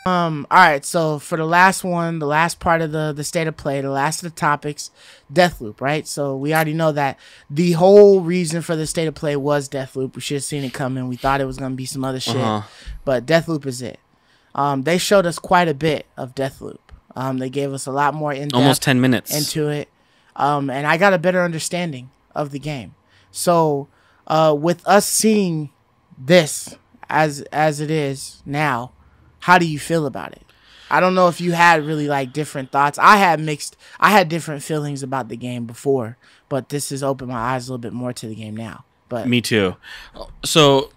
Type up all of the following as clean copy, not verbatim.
All right, so for the last one, the last part of the state of play, the last of the topics, Deathloop, right? So we already know that the whole reason for the state of play was Deathloop. We should have seen it coming. We thought it was going to be some other shit, but Deathloop is it. They showed us quite a bit of Deathloop. They gave us a lot more in-depth, almost 10 minutes into it, and I got a better understanding of the game. So with us seeing this as it is now, how do you feel about it? I don't know if you had really like different thoughts. I had different feelings about the game before, but this has opened my eyes a little bit more to the game now. But me too. So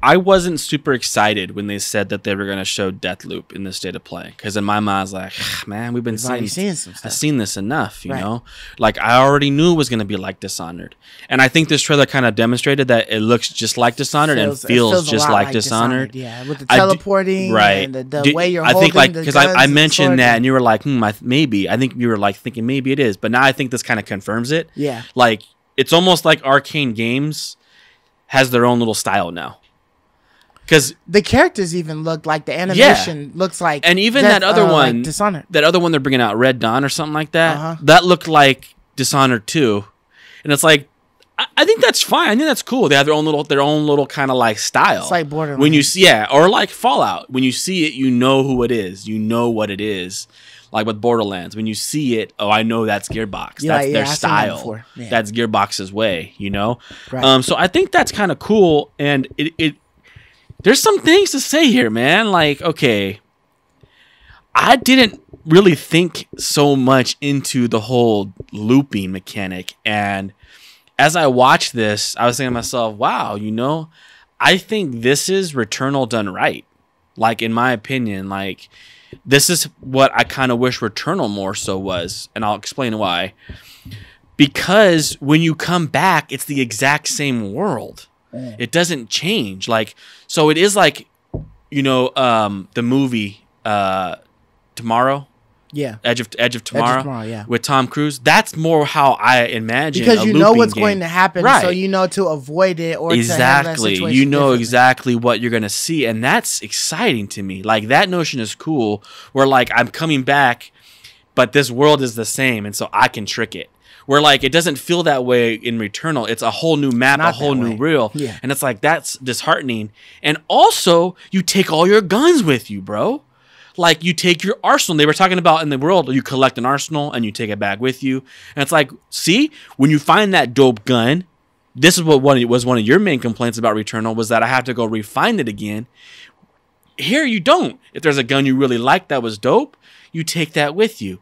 I wasn't super excited when they said that they were going to show Deathloop in the state of play, because in my mind I was like, man, we've seeing some stuff. I've seen this enough, you know. Like I already knew it was going to be like Dishonored, and I think this trailer kind of demonstrated that it looks just like Dishonored and feels just like Dishonored. Yeah, with the teleporting, and the way you're holding. I think like because I mentioned that and you were like, maybe. I think you were like thinking maybe it is, but now I think this kind of confirms it. Yeah, like it's almost like Arcane Games has their own little style now. Because the characters even look like the animation looks like, and even that other one, like Dishonored. That other one they're bringing out, Red Dawn or something like that, that looked like Dishonored too, and it's like I think that's fine. I think that's cool. They have their own little kind of like style. It's like Borderlands. When you see, or like Fallout. When you see it, you know who it is. You know what it is. Like with Borderlands, when you see it, I know that's Gearbox. That's their style. That that's Gearbox's way. You know. Right. So I think that's kind of cool, and it there's some things to say here, man. Like, okay, I didn't really think so much into the whole looping mechanic. And as I watched this, I was thinking to myself, wow, you know, I think this is Returnal done right. Like, in my opinion, like, this is what I kind of wish Returnal more so was. And I'll explain why. Because when you come back, it's the exact same world. It doesn't change. Like, so it is like, you know, the movie Tomorrow. Yeah. Edge of Tomorrow. Yeah. With Tom Cruise. That's more how I imagine. Because you know what's game. going to happen, right. So you know to avoid it or exactly. To you know exactly what you're gonna see, and that's exciting to me. Like that notion is cool. Where like I'm coming back, but this world is the same, and so I can trick it. Where like it doesn't feel that way in Returnal. It's a whole new map, a whole new reel. Yeah. And it's like that's disheartening. And also you take all your guns with you, bro. Like you take your arsenal. They were talking about in the world, you collect an arsenal and you take it back with you. And it's like, see, when you find that dope gun, this is what was one of your main complaints about Returnal was that I have to go refine it again. Here you don't. If there's a gun you really like that was dope, you take that with you.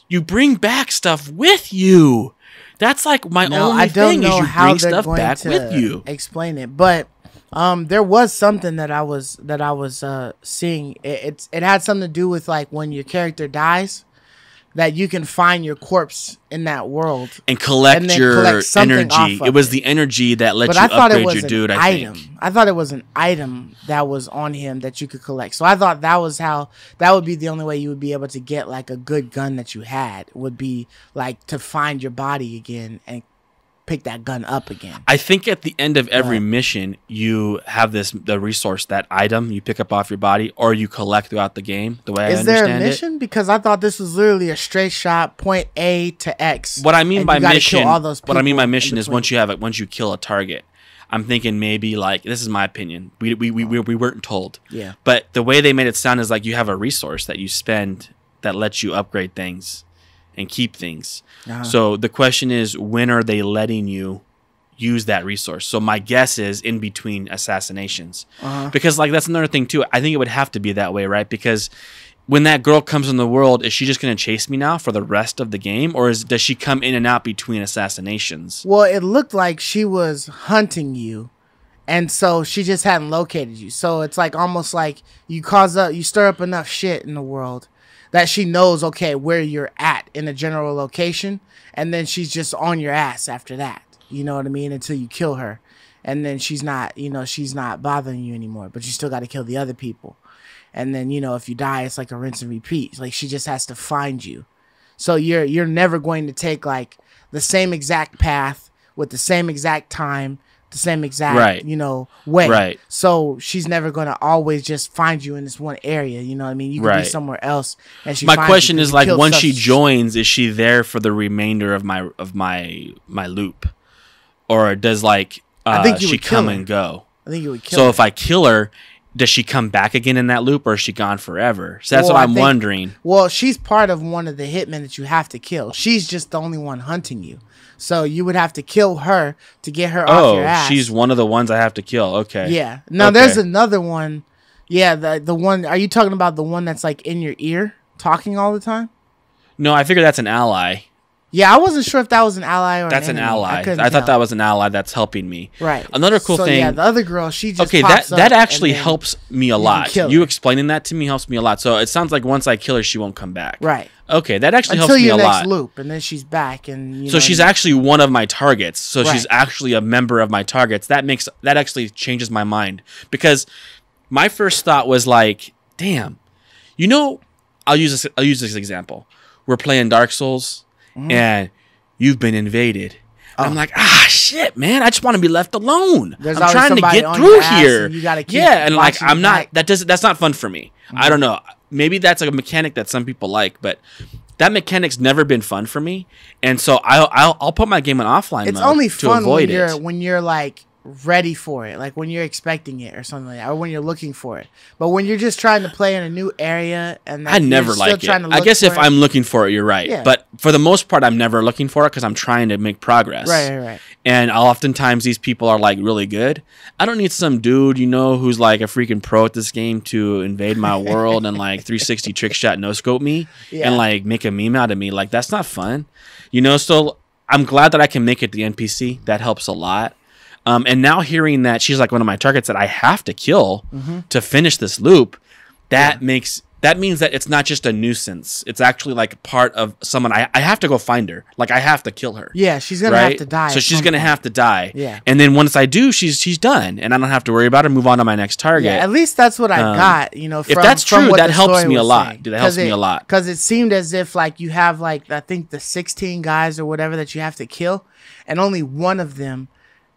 You bring back stuff with you. That's like my only thing is you bring stuff back with you. Explain it, but there was something that I was seeing. It had something to do with like when your character dies, that you can find your corpse in that world and collect your energy. It was the energy that let you upgrade your dude. I think. I thought it was an item that was on him that you could collect. So I thought that would be the only way you would be able to get like a good gun that you had would be like to find your body again and pick that gun up again. I think at the end of every mission, you have the resource, that item you pick up off your body, or you collect throughout the game. The way I understand it. Is there a mission? Because I thought this was literally a straight shot, point A to X. What I mean by mission, is once you kill a target. I'm thinking maybe like this is my opinion. We weren't told. Yeah. But the way they made it sound is like you have a resource that you spend that lets you upgrade things and keep things. So the question is, when are they letting you use that resource? So my guess is in between assassinations. Because like that's another thing too. I think it would have to be that way, right? Because when that girl comes in the world, is she just going to chase me now for the rest of the game? Or does she come in and out between assassinations? Well, it looked like she was hunting you. And so she just hadn't located you. So it's like almost like you stir up enough shit in the world that she knows, okay, where you're at in a general location, and then she's just on your ass after that. You know what I mean? Until you kill her. And then she's not bothering you anymore, but you still got to kill the other people. And then, if you die, it's like a rinse and repeat. It's like she just has to find you. So you're never going to take like the same exact path with the same exact time, the same exact, way. Right. So she's never going to always just find you in this one area. You know what I mean? You could be somewhere else. And my question is like, once she joins, is she there for the remainder of my loop? Or does she come and go? I think you would kill her. So if I kill her, does she come back again in that loop, or is she gone forever? So that's what I'm wondering. Well, she's part of one of the hitmen that you have to kill. She's just the only one hunting you. So you would have to kill her to get her off your ass. Oh, she's one of the ones I have to kill. Okay. Yeah. Now there's another one. Yeah, the one. Are you talking about the one that's like in your ear, talking all the time? No, I figured that's an ally. Yeah, I wasn't sure if that was an ally or that's an enemy. ally. I thought that was an ally that's helping me. Right. Another cool thing. Yeah, the other girl, she just that actually helps me a lot. You explaining that to me helps me a lot. So it sounds like once I kill her, she won't come back. Right. Okay, that actually helps me a lot. Until your next loop, and then she's back, and so she's actually one of my targets. So she's actually a member of my targets. That actually changes my mind, because my first thought was like, damn, I'll use this example. We're playing Dark Souls, and you've been invaded. And I'm like, shit, man! I just want to be left alone. I'm trying to get through here. And you gotta keep and like I'm not. That's not fun for me. I don't know. Maybe that's a mechanic that some people like, but that mechanic's never been fun for me. And so I'll put my game on offline mode. It's only fun when when you're like ready for it, like when you're expecting it or something like that, or when you're looking for it. But when you're just trying to play in a new area, and I never like it. I guess if I'm looking for it, you're right. Yeah. But for the most part, I'm never looking for it because I'm trying to make progress. Right. And oftentimes these people are like really good. I don't need some dude, who's like a freaking pro at this game to invade my world and like 360 trick shot no scope me and like make a meme out of me. Like, that's not fun. So I'm glad that I can make it the NPC. That helps a lot. And now hearing that she's like one of my targets that I have to kill to finish this loop, that means that it's not just a nuisance. It's actually like part of someone. I have to go find her. Like, I have to kill her. Yeah, she's gonna have to die. So she's gonna have to die. Yeah. And then once I do, she's done, and I don't have to worry about her. Move on to my next target. Yeah, at least that's what I got. If that's true, that helps me a lot. That helps me a lot. Because it seemed as if like you have like, I think the 16 guys or whatever that you have to kill, and only one of them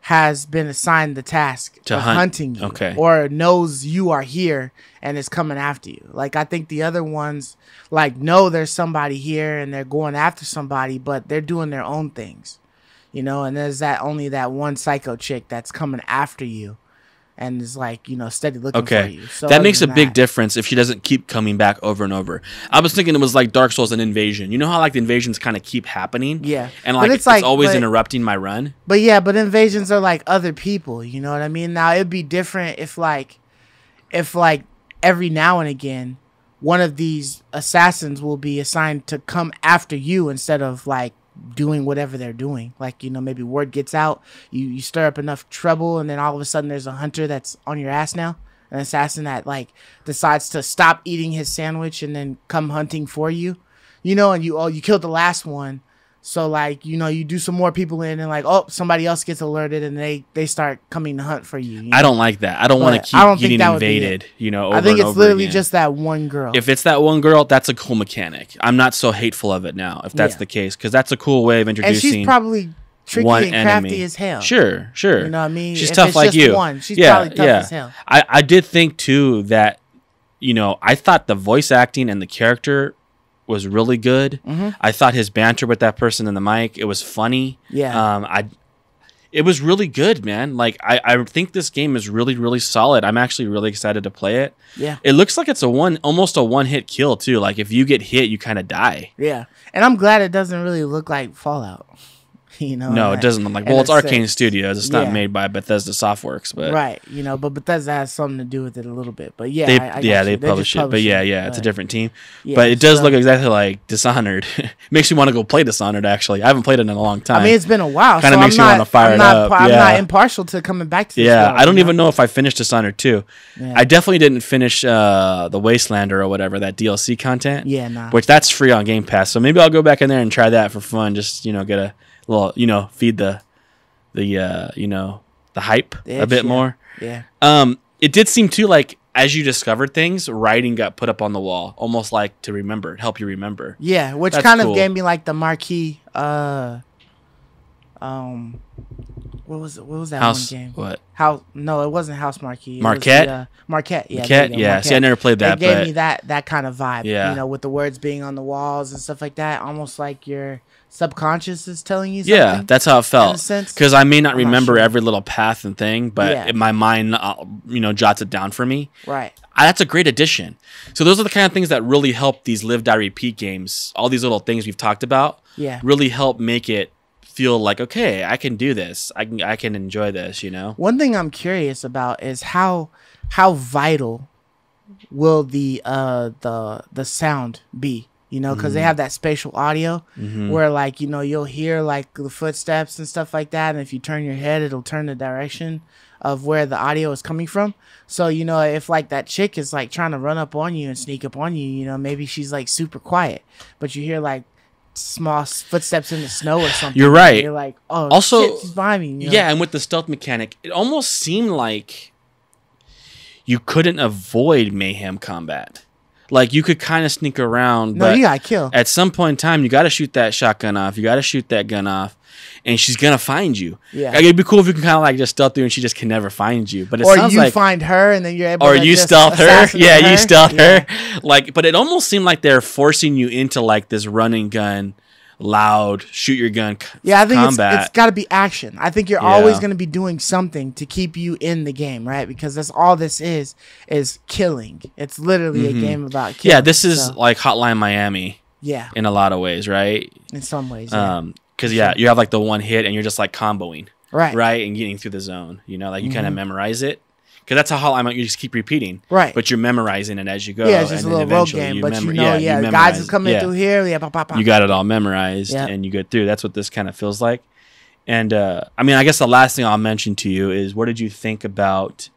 has been assigned the task of hunting you, or knows you are here and is coming after you. Like, I think the other ones like know there's somebody here and they're going after somebody, but they're doing their own things, and there's only that one psycho chick that's coming after you and is like, steady looking for you. So that makes a big difference if she doesn't keep coming back over and over. I was thinking it was like Dark Souls and Invasion. You know how like the invasions kind of keep happening? Yeah. And like it's always interrupting my run? But invasions are like other people, you know what I mean? Now it'd be different if every now and again one of these assassins will be assigned to come after you instead of like doing whatever they're doing. Like, maybe word gets out, you stir up enough trouble, and then all of a sudden there's a hunter that's on your ass now, an assassin that like decides to stop eating his sandwich and then come hunting for you, and you killed the last one. So like, you do some more people in, and like, somebody else gets alerted and they start coming to hunt for you. I don't like that. I don't want to keep getting invaded, over I think it's literally again. Just that one girl. If it's that one girl, that's a cool mechanic. I'm not so hateful of it now, if that's the case, because that's a cool way of introducing. And she's probably tricky and crafty as hell. Sure. You know what I mean? She's tough like you. She's probably tough as hell. I did think too that, I thought the voice acting and the character was really good. I thought his banter with that person in the mic, it was funny. Yeah. It was really good, man. Like, I think this game is really, really solid. I'm actually really excited to play it. Yeah. It looks like it's almost a one-hit kill too. Like, if you get hit, you kind of die. Yeah. And I'm glad it doesn't really look like Fallout. No, it doesn't look like. Well, it's Arcane Studios. It's not made by Bethesda Softworks, but right. But Bethesda has something to do with it a little bit. But they publish it. But it's a different team. Yeah, but it does look exactly like Dishonored. Makes me want to go play Dishonored. Actually, I haven't played it in a long time. I mean, it's been a while. Kind of makes me want to fire it up. I'm not impartial to coming back to this. Yeah, I don't even know if I finished Dishonored 2. Yeah. I definitely didn't finish the Wastelander or whatever, that DLC content. Yeah, nah. Which that's free on Game Pass. So maybe I'll go back in there and try that for fun. Just get a little, feed the hype a bit more. Yeah. It did seem too like as you discovered things, writing got put up on the wall, almost like to remember, help you remember. Yeah, which kind of gave me like the marquee What was that House, one game? What? No, it wasn't House Marquee. Marquette? Marquette. Yeah. Marquette? Yeah. Marquette. See, I never played that. It gave me that kind of vibe. Yeah. You know, with the words being on the walls and stuff like that, almost like your subconscious is telling you something. Yeah, that's how it felt. Because I may not remember every little path and thing, but my mind, jots it down for me. Right. That's a great addition. So those are the kind of things that really help these live, die, repeat games. All these little things we've talked about really help make it feel like, okay, I can do this. I can enjoy this, you know? One thing I'm curious about is how vital will the sound be? You know, because they have that spatial audio where, like, you know, you'll hear like the footsteps and stuff like that. And if you turn your head, it'll turn the direction of where the audio is coming from. So, you know, if like that chick is like trying to run up on you and sneak up on you, you know, maybe she's like super quiet, but you hear like small footsteps in the snow or something. You're right. You're like, oh, also, shit, she's behind me. You know? Yeah, and with the stealth mechanic, it almost seemed like you couldn't avoid mayhem combat. Like, you could kind of sneak around, but you gotta kill. At some point in time, you got to shoot that shotgun off. You got to shoot that gun off, and she's going to find you. Yeah. Like, it'd be cool if you can kind of, like, just stealth through and she just can never find you. But it or sounds you like, find her, and then you're able or to you just stealth her. Yeah, her. you stealth her. Like, but it almost seemed like they're forcing you into, like, this running gun, loud, shoot your gun I think combat. it's got to be action. I think you're always going to be doing something to keep you in the game, right? Because that's all this is killing. It's literally a game about killing. Yeah, this is like Hotline Miami. Yeah. In a lot of ways, right? In some ways, because you have like the one hit and you're just like comboing. Right. And getting through the zone. You know, like you kind of memorize it. Because that's how Hotline Miami, you just keep repeating. Right. But you're memorizing it as you go. Yeah, it's just a little road game. But guys are coming through here. Yeah, pop, pop, pop. You got it all memorized and you get through. That's what this kind of feels like. And I mean, I guess the last thing I'll mention to you is, what did you think about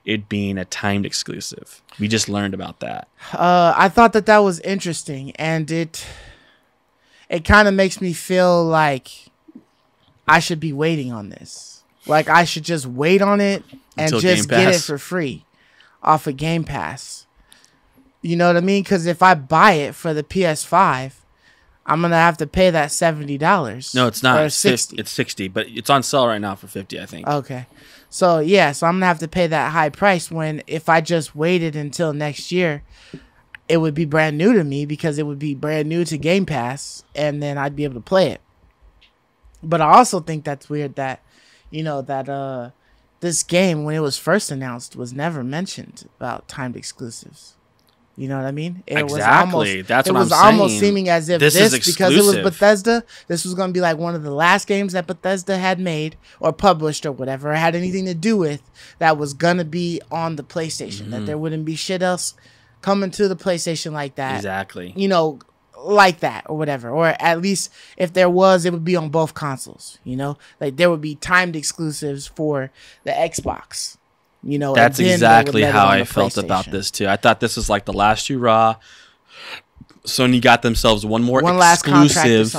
it being a timed exclusive? We just learned about that. I thought that was interesting, and it kind of makes me feel like I should be waiting on this. Like, I should just wait on it and until just get it for free off of Game Pass. You know what I mean? Because if I buy it for the PS5, I'm gonna have to pay that $70. No, it's not. Or 60. It's 60, but it's on sale right now for 50, I think. Okay. So I'm gonna have to pay that high price, when if I just waited until next year, it would be brand new to me, because it would be brand new to Game Pass, and then I'd be able to play it. But I also think that's weird that, you know, that this game, when it was first announced, was never mentioned about timed exclusives. You know what I mean? Exactly. It was almost seeming as if this because it was Bethesda, this was going to be like one of the last games that Bethesda had made or published or whatever, or had anything to do with, that was going to be on the PlayStation. That there wouldn't be shit else coming to the PlayStation like that. Exactly. You know, like that or whatever. Or at least if there was, it would be on both consoles. You know, like there would be timed exclusives for the Xbox. You know, that's exactly how I felt about this too. I thought this was like the last hurrah. Sony got themselves one last exclusive.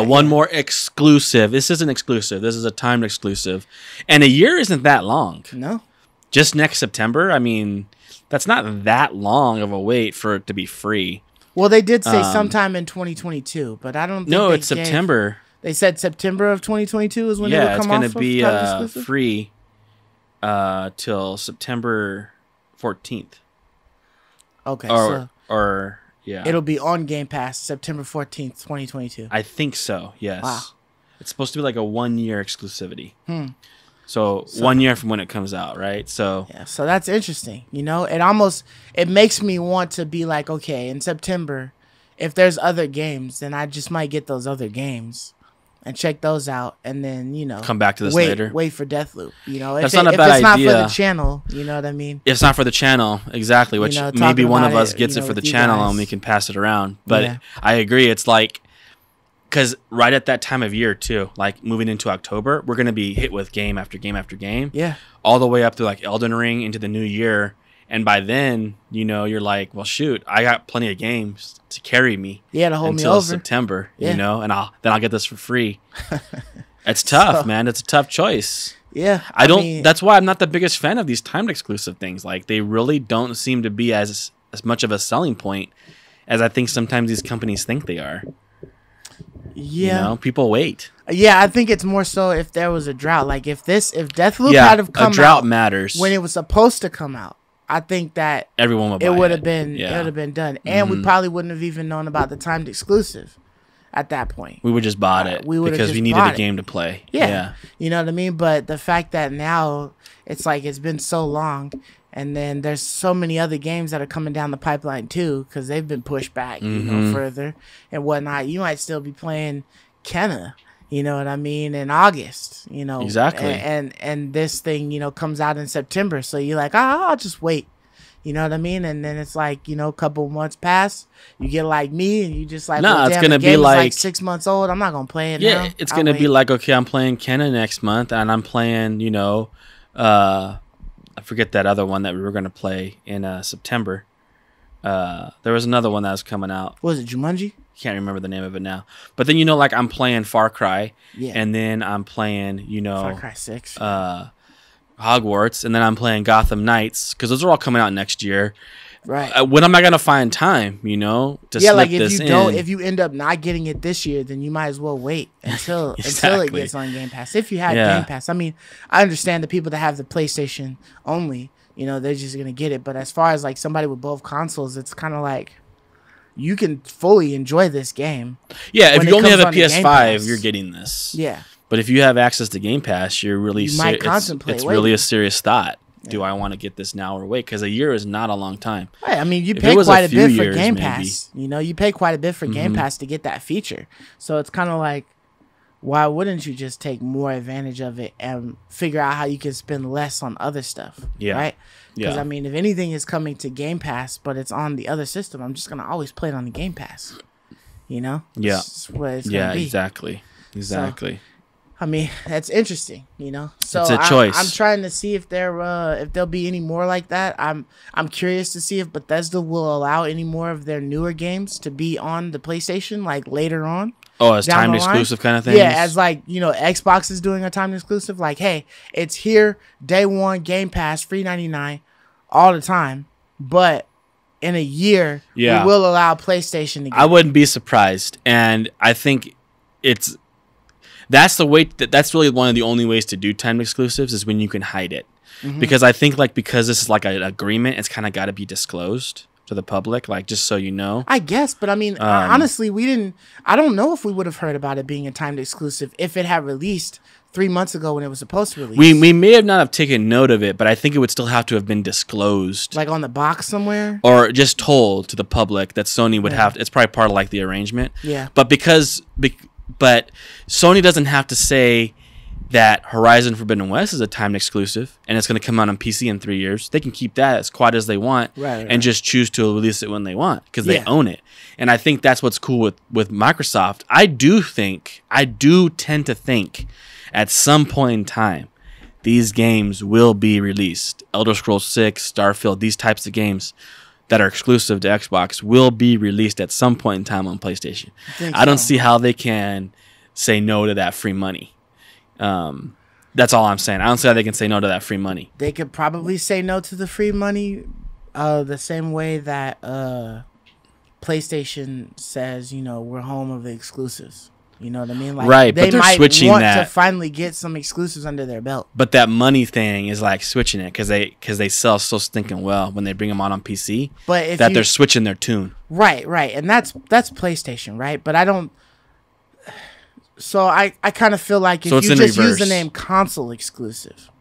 One more exclusive. This isn't exclusive. This is a timed exclusive. And a year isn't that long. No. Just next September. I mean, that's not that long of a wait for it to be free. Well, they did say sometime in 2022, but I don't think No, it's September. They said September of 2022 is when they would come off. Yeah, it's going to be free till September 14th. Okay. Yeah. It'll be on Game Pass September 14th, 2022. I think so, yes. Wow. It's supposed to be like a 1-year exclusivity. So 1 year from when it comes out, right? So that's interesting. You know, it makes me want to be like, okay, in September, if there's other games, then I just might get those other games and check those out, and then, you know, come back to this later. Wait for Deathloop. You know, that's not a bad idea. If it's not for the channel, you know what I mean? If it's not for the channel, exactly. Which, you know, maybe one of us gets it for the channel and we can pass it around. But I agree. It's like, because right at that time of year too, like moving into October, we're gonna be hit with game after game after game. Yeah. All the way up to like Elden Ring into the new year. And by then, you know, you're like, well, shoot, I got plenty of games to carry me. Yeah, to hold me over until September. You know, and I'll get this for free. It's tough, man. It's a tough choice. Yeah, I mean, that's why I'm not the biggest fan of these timed exclusive things. Like, they really don't seem to be as much of a selling point as I think sometimes these companies think they are. Yeah. You know, people wait. Yeah, I think it's more so if there was a drought. Like if Deathloop had have come a drought out matters when it was supposed to come out, I think that everyone would buy it would have been done, and Mm-hmm. we probably wouldn't have even known about the timed exclusive at that point. We would just bought it because we needed a game to play. Yeah, you know what I mean. But the fact that now it's like it's been so long, and then there's so many other games that are coming down the pipeline too because they've been pushed back, you know, further and whatnot. You might still be playing Kenna. You know what I mean? In August, you know. Exactly. And this thing, you know, comes out in September. So you're like, I'll just wait. You know what I mean? And then it's like, you know, a couple months pass. You get like me and you just like, nah, well, it's going to be like 6 months old. I'm not going to play it now. Yeah, it's going to be like, okay, I'm playing Kenna next month and I'm playing, you know, I forget that other one that we were going to play in September. There was another one that was coming out. What was it, Jumanji? Can't remember the name of it now. But then, you know, like I'm playing Far Cry. Yeah. And then I'm playing, you know, Far Cry 6. Hogwarts. And then I'm playing Gotham Knights because those are all coming out next year. Right. When am I going to find time, you know, to slip like this if you end up not getting it this year, then you might as well wait until it gets on Game Pass. If you had Game Pass. I mean, I understand the people that have the PlayStation only, you know, they're just going to get it. But as far as like somebody with both consoles, it's kind of like you can fully enjoy this game. Yeah, if you only have a PS5, you're getting this. Yeah. But if you have access to Game Pass, you're really might contemplate it's really a serious thought. Yeah. Do I want to get this now or wait? Because a year is not a long time. Right. I mean, you pay quite a bit for Game Pass. You know, you pay quite a bit for Game Pass to get that feature. So it's kind of like, why wouldn't you just take more advantage of it and figure out how you can spend less on other stuff? Yeah. Right? Because, I mean, if anything is coming to Game Pass, but it's on the other system, I'm just going to always play it on the Game Pass. You know? Yeah. That's what it's going to be. Exactly. So, I mean, that's interesting, you know. So it's a choice. I'm trying to see if there'll be any more like that. I'm curious to see if Bethesda will allow any more of their newer games to be on the PlayStation, like later on. Oh, as timed exclusive kind of thing. Yeah, as like, you know, Xbox is doing a timed exclusive. Like, hey, it's here day one, Game Pass, free $99 all the time, but in a year, we will allow PlayStation to get I wouldn't be surprised, and I think that's really one of the only ways to do timed exclusives is when you can hide it. Because I think because this is like an agreement, it's kind of got to be disclosed to the public, like just so you know. I guess, but I mean, honestly, I don't know if we would have heard about it being a timed exclusive if it had released 3 months ago when it was supposed to release. We may have not have taken note of it, but I think it would still have to have been disclosed. Like on the box somewhere? Or just told to the public that Sony would have, it's probably part of like the arrangement. Yeah. But but Sony doesn't have to say that Horizon Forbidden West is a timed exclusive and it's going to come out on PC in 3 years. They can keep that as quiet as they want and just choose to release it when they want because they own it. And I think that's what's cool with Microsoft. I do tend to think at some point in time these games will be released. Elder Scrolls 6, Starfield, these types of games that are exclusive to Xbox will be released at some point in time on PlayStation. I don't see how they can say no to that free money. That's all I'm saying. I don't see how they can say no to that free money. They could probably say no to the free money the same way that PlayStation says, you know, we're home of the exclusives. You know what I mean? Like, right, they but they're might switching want that. to finally get some exclusives under their belt. But that money thing is like switching it because they sell so stinking well when they bring them on PC. But they're switching their tune. Right, and that's PlayStation, right? But I don't. So I kind of feel like if you just use the name console exclusive,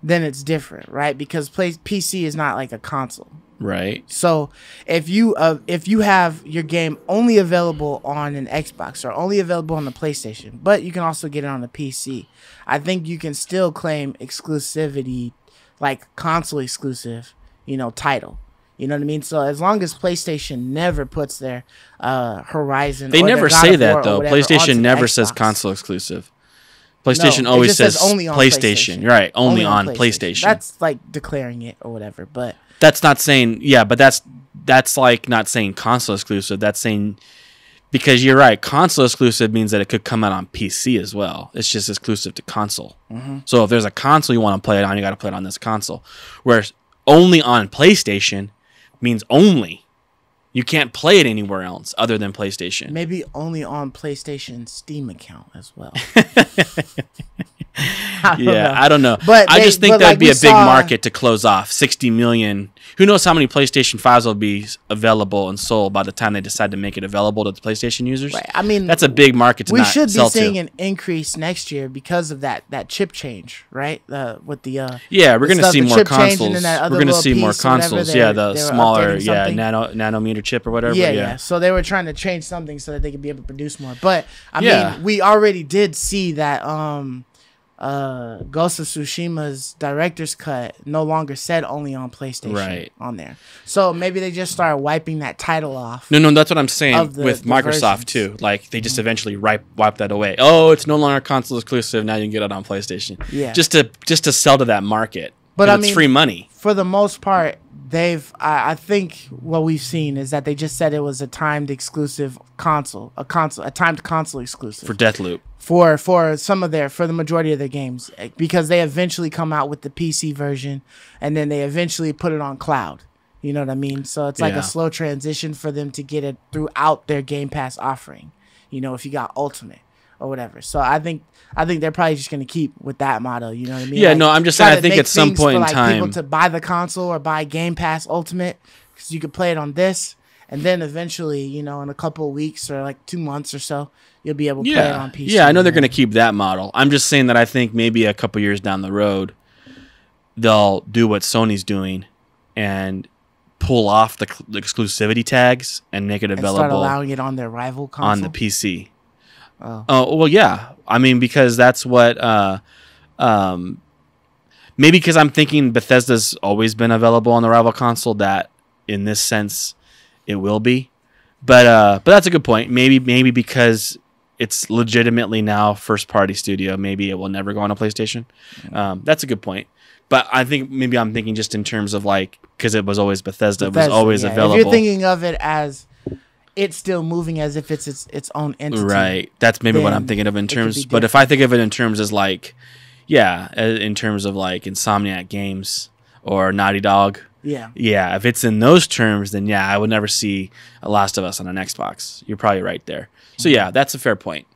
then it's different, right? Because PC is not like a console. Right. So if you have your game only available on an Xbox or only available on the PlayStation, but you can also get it on the PC, I think you can still claim exclusivity, like console exclusive, you know, title. You know what I mean? So as long as PlayStation never puts their Horizon, they never say that though. PlayStation never Xbox. Says console exclusive. PlayStation always says only on PlayStation. Right, only on PlayStation. That's like declaring it or whatever, but that's not saying but that's like not saying console exclusive. That's saying because you're right, console exclusive means that it could come out on PC as well. It's just exclusive to console. So if there's a console you want to play it on, you got to play it on this console. Whereas only on PlayStation means only You can't play it anywhere else other than PlayStation. Maybe only on PlayStation Steam account as well. I don't know. But I just think that'd be a big market to close off. 60 million. Who knows how many PlayStation 5s will be available and sold by the time they decide to make it available to the PlayStation users? Right. I mean, that's a big market to we not should sell be seeing to. an increase next year because of that chip change, right? With the we're going to see more consoles. We're going to see more consoles. Yeah, the smaller nanometer chip or whatever. Yeah. So they were trying to change something so that they could be able to produce more. But I mean, we already did see that Ghost of Tsushima's director's cut no longer said only on PlayStation on there. So maybe they just started wiping that title off. No, that's what I'm saying with Microsoft too. Like they just eventually wipe that away. Oh, it's no longer console exclusive. Now you can get it on PlayStation. Yeah. Just to sell to that market. But I mean, it's free money. For the most part, I think what we've seen is that they just said it was a timed exclusive a timed console exclusive for Deathloop. For the majority of their games, because they eventually come out with the PC version and then they eventually put it on cloud. You know what I mean? So it's like a slow transition for them to get it throughout their Game Pass offering. You know, if you got Ultimate or whatever. So I think they're probably just going to keep with that motto. You know what I mean? Yeah, like, no, I'm just saying I think at some point in time, people to buy the console or buy Game Pass Ultimate because you could play it on this. And then eventually, you know, in a couple of weeks or like 2 months or so, you'll be able to play it on PC. Yeah, I know they're going to keep that model. I'm just saying that I think maybe a couple years down the road, they'll do what Sony's doing and pull off the exclusivity tags and make it available. And start allowing it on their rival console? On the PC. Oh, well, yeah. I mean, because that's what... maybe because I'm thinking Bethesda's always been available on the rival console, that in this sense... it will be, but that's a good point. Maybe because it's legitimately now first party studio, maybe it will never go on a PlayStation. That's a good point. But I think maybe I'm thinking just in terms of like, because it was always Bethesda was always available. If you're thinking of it as it's still moving as if it's its own entity, right? That's maybe what I'm thinking of in terms. But if I think of it in terms as like, in terms of like Insomniac Games or Naughty Dog. Yeah, if it's in those terms, then I would never see a Last of Us on an Xbox. You're probably right there. So that's a fair point.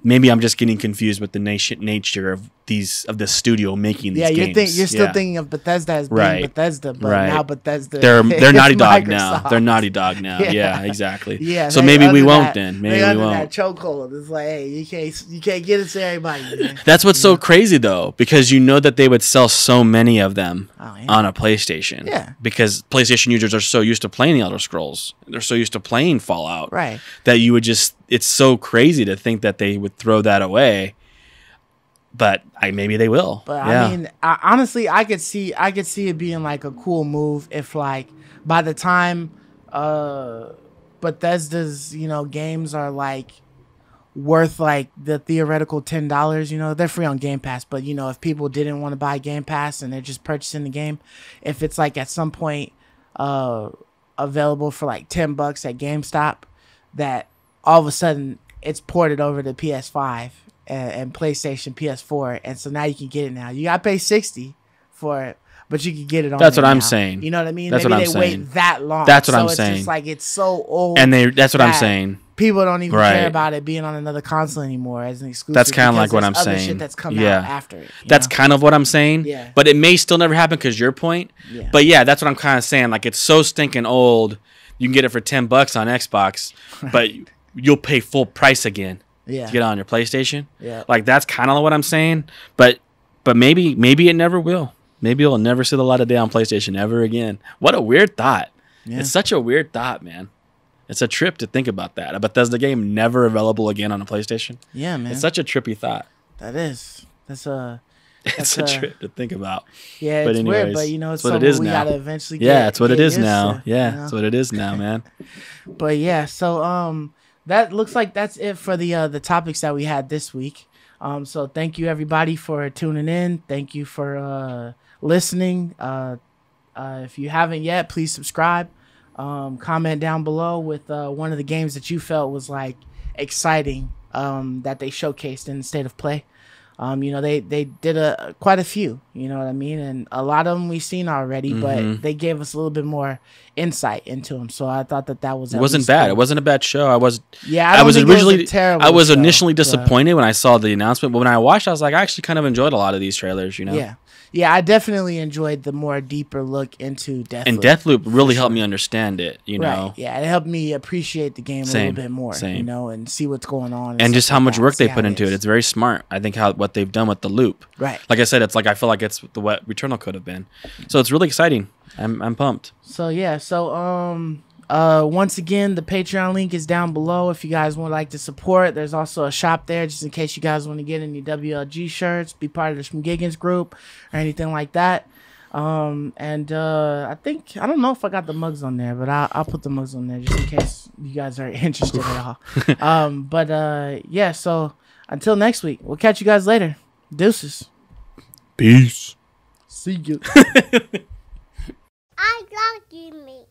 Maybe I'm just getting confused with the nature of this studio making these games. You're still thinking of Bethesda as being Bethesda, but now Bethesda they're Naughty Dog now. They're Naughty Dog now. Yeah, exactly. Yeah, so maybe we won't then. Maybe we won't. That chokehold. It's like, hey, you can't get it to everybody. Man. That's what's so crazy though, because you know that they would sell so many of them on a PlayStation. Yeah. Because PlayStation users are so used to playing the Elder Scrolls. They're so used to playing Fallout. Right. That you would just, it's so crazy to think that they would throw that away. But maybe they will. But I mean, honestly, I could see it being like a cool move if like by the time Bethesda's games are like worth like the theoretical $10. They're free on Game Pass, but if people didn't want to buy Game Pass and they're just purchasing the game, if it's like at some point available for like $10 at GameStop, that all of a sudden it's ported over to PS5 and PlayStation, PS4, and so now you can get it now. You gotta pay $60 for it, but you can get it on. That's what I'm saying. You know what I mean? That's Maybe what I'm they saying. wait that long. That's what I'm it's saying. Just like it's so old, and that's what I'm saying. People don't even care about it being on another console anymore as an exclusive. That's kind of like what I'm saying. Shit that's come out after it. That's kind of what I'm saying. Yeah. But it may still never happen because your point. Yeah. But that's what I'm kind of saying. Like it's so stinking old. You can get it for $10 on Xbox, but you'll pay full price again. To get it on your PlayStation. Yeah. Like that's kind of what I'm saying. But maybe it never will. Maybe it'll never see the light of day on PlayStation ever again. What a weird thought. Yeah. It's such a weird thought, man. It's a trip to think about that. A Bethesda game never available again on a PlayStation. Yeah, man. It's such a trippy thought. That is. It's a trip to think about. Yeah, it's weird, but it's what it is we now. Gotta eventually it's what it is now. It's what it is now, man. But so that looks like that's it for the topics that we had this week. So thank you everybody for tuning in. Thank you for listening. If you haven't yet, please subscribe. Comment down below with one of the games that you felt was like exciting that they showcased in the State of Play. They did quite a few. You know what I mean? And a lot of them we've seen already, but they gave us a little bit more insight into them. So I thought that was. It wasn't bad. Cool. It wasn't a bad show. I was initially disappointed when I saw the announcement, but when I watched, I was like, I actually kind of enjoyed a lot of these trailers. You know? Yeah. Yeah, I definitely enjoyed the more deeper look into Deathloop. And Deathloop really helped me understand it, you know? Yeah, it helped me appreciate the game a little bit more, you know, and see what's going on. And just how much work they put into it. It's very smart. I think what they've done with the loop. Right. Like I said, it's like I feel like it's what Returnal could have been. So it's really exciting. I'm pumped. So, yeah. Once again, the Patreon link is down below if you guys would like to support. There's also a shop there just in case you guys want to get any WLG shirts, be part of the Schmgiggins group or anything like that. I don't know if I got the mugs on there, but I'll put the mugs on there just in case you guys are interested at all. Yeah, so until next week, we'll catch you guys later. Deuces. Peace. See you. I love you, mate.